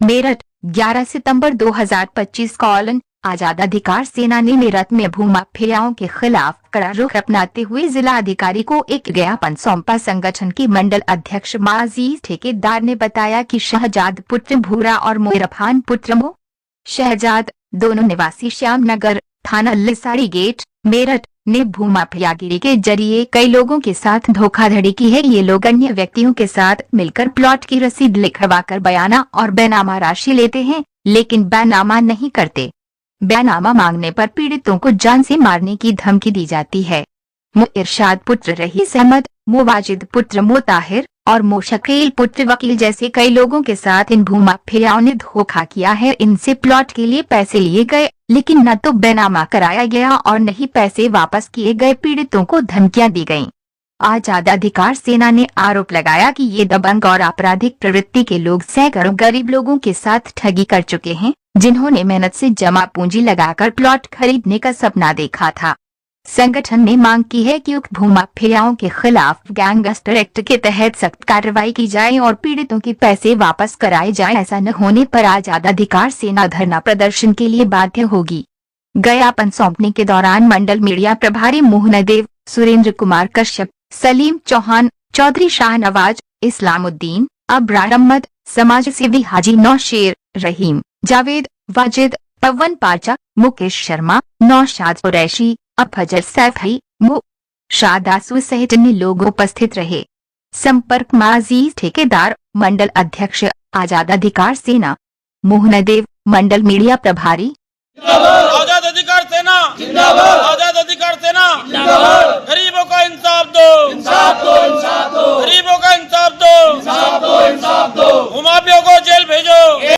मेरठ 11 सितंबर 2025 colon आजाद अधिकार सेना ने मेरठ में भूमाफियाओं के खिलाफ कड़ा रुख अपनाते हुए जिला अधिकारी को एक ज्ञापन सौंपा। संगठन के मंडल अध्यक्ष माजीज ठेकेदार ने बताया कि शहजाद पुत्र भूरा और मोइरफान पुत्र मो शहजाद दोनों निवासी श्यामनगर थाना लिसाड़ी गेट मेरठ ने भूमाफियागिरी के जरिए कई लोगों के साथ धोखाधड़ी की है। ये लोग अन्य व्यक्तियों के साथ मिलकर प्लॉट की रसीद लिखवाकर बयाना और बैनामा राशि लेते हैं, लेकिन बैनामा नहीं करते। बैनामा मांगने पर पीड़ितों को जान से मारने की धमकी दी जाती है। मो इरशाद पुत्र रईस अहमद, मो वाजिद पुत्र मो ताहिर और मो शकील पुत्र वकील जैसे कई लोगों के साथ इन भूमाफियाओं ने धोखा किया है। इनसे प्लॉट के लिए पैसे लिए गए, लेकिन न तो बैनामा कराया गया और न ही पैसे वापस किए गए। पीड़ितों को धमकियां दी गईं। आजाद अधिकार सेना ने आरोप लगाया कि ये दबंग और आपराधिक प्रवृत्ति के लोग सैकड़ों गरीब लोगों के साथ ठगी कर चुके हैं, जिन्होंने मेहनत से जमा पूंजी लगाकर प्लॉट खरीदने का सपना देखा था। संगठन ने मांग की है कि उक्त भूमाफियाओं के खिलाफ गैंगस्टर एक्ट के तहत सख्त कार्रवाई की जाए और पीड़ितों के पैसे वापस कराए जाएं। ऐसा न होने पर आजाद अधिकार सेना धरना प्रदर्शन के लिए बाध्य होगी। ज्ञापन सौंपने के दौरान मंडल मीडिया प्रभारी मोहनदेव, सुरेंद्र कुमार कश्यप, सलीम चौहान, चौधरी शाहनवाज, इस्लामुद्दीन, अब्रार अहमद, समाज सेवी हाजी नौशेर, रहीम, जावेद, वाजिद, पवन पाचा, मुकेश शर्मा, नौशाद कुरैशी, अफजल सैफी, मो शादासु सहित अन्य लोग उपस्थित रहे। संपर्क माजीज ठेकेदार, मंडल अध्यक्ष आजाद अधिकार सेना। मोहनदेव, मंडल मीडिया प्रभारी। आजाद अधिकार सेना जिंदाबाद, आजाद अधिकार सेना जिंदाबाद। गरीबों का इंसाफ दो, इंसाफ दो, इंसाफ दो। गरीबों का इंसाफ दो, इंसाफ दो, इंसाफ दो। भूमाफियों को जेल भेजो।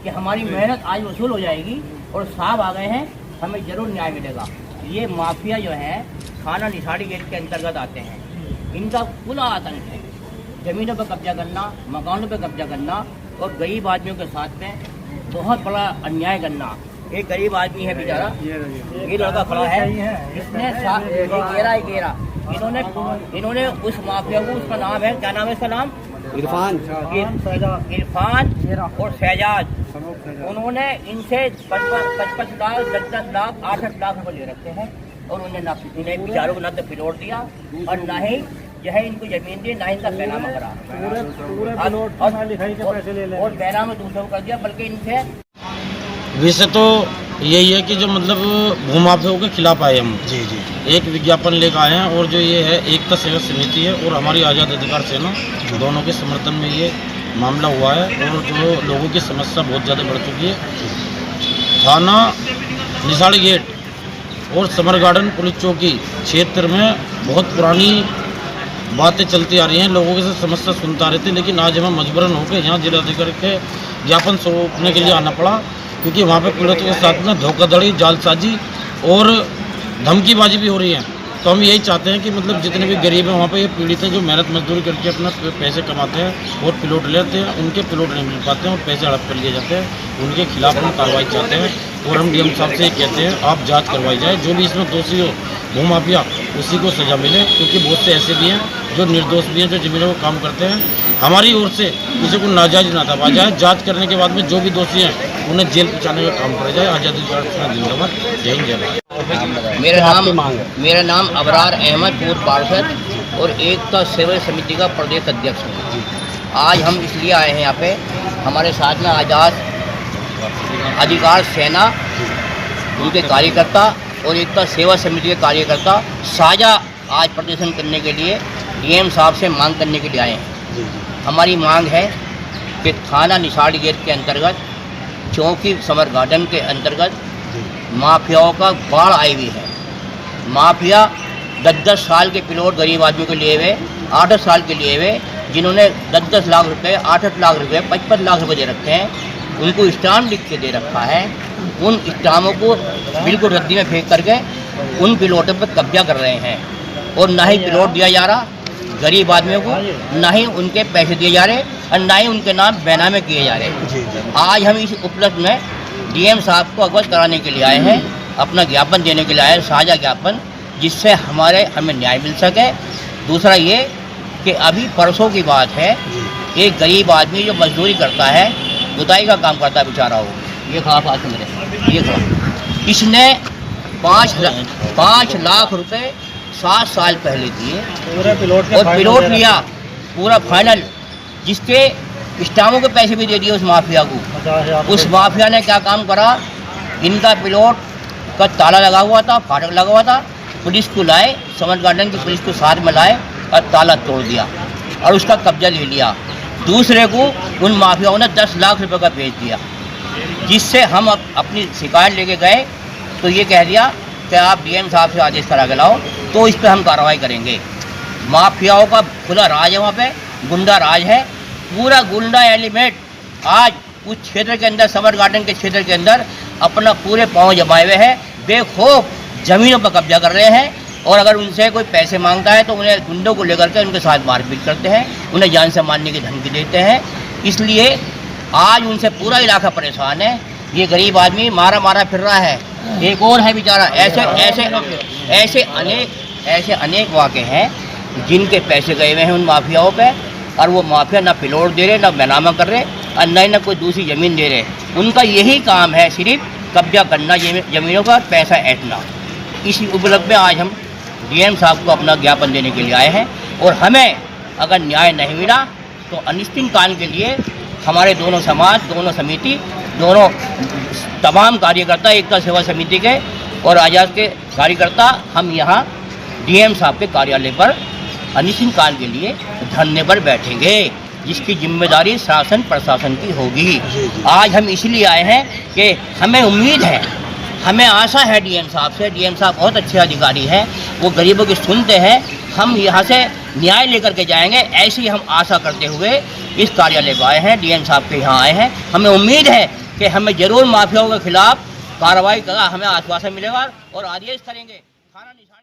कि हमारी मेहनत आज वसूल हो जाएगी और साहब आ गए हैं, हमें जरूर न्याय मिलेगा। ये माफिया जो है थाना निशाड़ी गेट के अंतर्गत आते हैं। इनका खुला आतंक है जमीनों पर कब्जा करना, मकानों पर कब्जा करना और गरीब आदमियों के साथ में बहुत बड़ा अन्याय करना। एक गरीब आदमी है बेचारा, ये लड़का खड़ा है, इसने घेरा इन्होंने उस माफिया को, उसका नाम है, क्या नाम है इसका नाम? इरफान और शहजाद। उन्होंने इनसे 55 लाख, 10 लाख, 8 लाख रुपए ले रखे हैं और उन्हें बेचारों को न तो प्लॉट दिया और न ही जो है इनको जमीन दी, ना इनका बैनामा करा और बैनामा दूसरों को कर दिया। बल्कि इनसे वैसे तो यही है कि जो मतलब भूमाफियों के खिलाफ आए हम एक विज्ञापन लेकर आए हैं और जो ये है एकता सेवा समिति है और हमारी आज़ाद अधिकार सेना, दोनों के समर्थन में ये मामला हुआ है। और जो लोगों की समस्या बहुत ज़्यादा बढ़ चुकी है, थाना निशाड़ी गेट और समर गार्डन पुलिस चौकी क्षेत्र में बहुत पुरानी बातें चलती आ रही हैं। लोगों की समस्या सुनता रहे थे, लेकिन आज हमें मजबूरन होकर यहाँ जिलाधिकारी के ज्ञापन सौंपने के लिए आना पड़ा, क्योंकि वहाँ पे पीड़ितों के साथ में धोखाधड़ी, जालसाजी और धमकीबाजी भी हो रही है। तो हम यही चाहते हैं कि मतलब जितने भी गरीब हैं वहाँ पे ये पीड़ित हैं, जो मेहनत मजदूरी करके अपना पैसे कमाते हैं और प्लॉट लेते हैं, उनके प्लॉट नहीं मिल पाते हैं और पैसे हड़प कर लिए जाते हैं, उनके खिलाफ हम कार्रवाई चाहते हैं। और हम डीएम साहब से ये कहते हैं आप जाँच करवाई जाए, जो भी इसमें दोषी हो भूमाफिया उसी को सज़ा मिले, क्योंकि बहुत से ऐसे भी हैं जो निर्दोष भी हैं, जो जमीनों को काम करते हैं। हमारी ओर से किसी को नाजायज ना दबा जाए, जांच करने के बाद में जो भी दोषी हैं उन्हें जेल पहुँचाने का काम करा जाए। आज़ाद अधिकार सेना जिंदाबाद। जय हिंद, जय भारत। मेरा नाम अबरार अहमद, पूर्व पार्षद और एकता सेवा समिति का प्रदेश अध्यक्ष हूँ। आज हम इसलिए आए हैं यहाँ पे, हमारे साथ में आज़ाद अधिकार सेना, उनके कार्यकर्ता और एकता सेवा समिति के कार्यकर्ता साझा आज प्रदर्शन करने के लिए डीएम साहब से मांग करने के लिए आए हैं। हमारी मांग है कि थाना निशाड़ी गेट के अंतर्गत, चौकी समर गार्डन के अंतर्गत माफियाओं का बाढ़ आई हुई है। माफिया 10-10 साल के प्लॉट गरीब आदमी को लिए हुए, 8 साल के लिए हुए, जिन्होंने 10-10 लाख रुपए, 8 लाख रुपए, 55 लाख रुपए दे रखे हैं। उनको स्टाम्प लिख के दे रखा है। उन स्टाम्पों को बिल्कुल रद्दी में फेंक करके उन प्लॉटों पर कब्जा कर रहे हैं और ना ही प्लॉट दिया जा रहा गरीब आदमियों को, ना ही उनके पैसे दिए जा रहे और ना ही उनके नाम बैनामे किए जा रहे। आज हम इस उपलक्ष्य में डीएम साहब को अवगत कराने के लिए आए हैं, अपना ज्ञापन देने के लिए आए हैं, साझा ज्ञापन, जिससे हमें न्याय मिल सके। दूसरा ये कि अभी परसों की बात है, एक गरीब आदमी जो मजदूरी करता है जुताई का काम करता है बेचारा वो। ये खड़ा पास मेरे, ये खड़ा, इसने 5 लाख रुपए 7 साल पहले दिए और पिलोट लिया पूरा फाइनल, जिसके स्टामों के पैसे भी दे दिए उस माफिया को। उस माफिया ने क्या काम करा, इनका पिलोट का ताला लगा हुआ था, फाटक लगा हुआ था, पुलिस को लाए, समर गार्डन की पुलिस को साथ में लाए और ताला तोड़ दिया और उसका कब्जा ले लिया। दूसरे को उन माफियाओं ने 10 लाख रुपए का भेज दिया, जिससे हम अपनी शिकायत लेके गए तो ये कह दिया कि आप डीएम साहब से आदेश करा के लाओ तो इस पर हम कार्रवाई करेंगे। माफियाओं का खुला राज है, वहाँ पे गुंडा राज है, पूरा गुंडा एलिमेंट आज उस क्षेत्र के अंदर, समर गार्डन के क्षेत्र के अंदर अपना पूरे पांव जमाए हुए हैं, बेखौफ ज़मीनों पर कब्जा कर रहे हैं। और अगर उनसे कोई पैसे मांगता है तो उन्हें गुंडों को लेकर के उनके साथ मारपीट करते हैं, उन्हें जान से मारने की धमकी देते हैं। इसलिए आज उनसे पूरा इलाका परेशान है। ये गरीब आदमी मारा फिर रहा है, एक और है बेचारा। ऐसे अनेक वाक़े हैं जिनके पैसे गए हुए हैं उन माफियाओं पे, और वो माफिया ना पिलोट दे रहे, ना बेनामा कर रहे, और न कोई दूसरी ज़मीन दे रहे। उनका यही काम है, सिर्फ कब्जा करना ज़मीनों का, पैसा ऐंठना। इसी उपलक्ष्य में आज हम डीएम साहब को अपना ज्ञापन देने के लिए आए हैं। और हमें अगर न्याय नहीं मिला तो अनिश्चितकाल के लिए हमारे दोनों समाज, दोनों समिति, दोनों तमाम कार्यकर्ता, एकता सेवा समिति के और आज़ाद के कार्यकर्ता, हम यहाँ डीएम साहब के कार्यालय पर अनिश्चितकाल के लिए धरने पर बैठेंगे, जिसकी जिम्मेदारी शासन प्रशासन की होगी। आज हम इसलिए आए हैं कि हमें उम्मीद है, हमें आशा है डीएम साहब से। डीएम साहब बहुत अच्छे अधिकारी हैं, वो गरीबों की सुनते हैं। हम यहाँ से न्याय लेकर के जाएंगे, ऐसी ही हम आशा करते हुए इस कार्यालय को आए हैं, डीएम साहब के यहाँ आए हैं। हमें उम्मीद है कि हमें ज़रूर माफियाओं के खिलाफ कार्रवाई का हमें आश्वासन मिलेगा और आदेश करेंगे। थाना निशान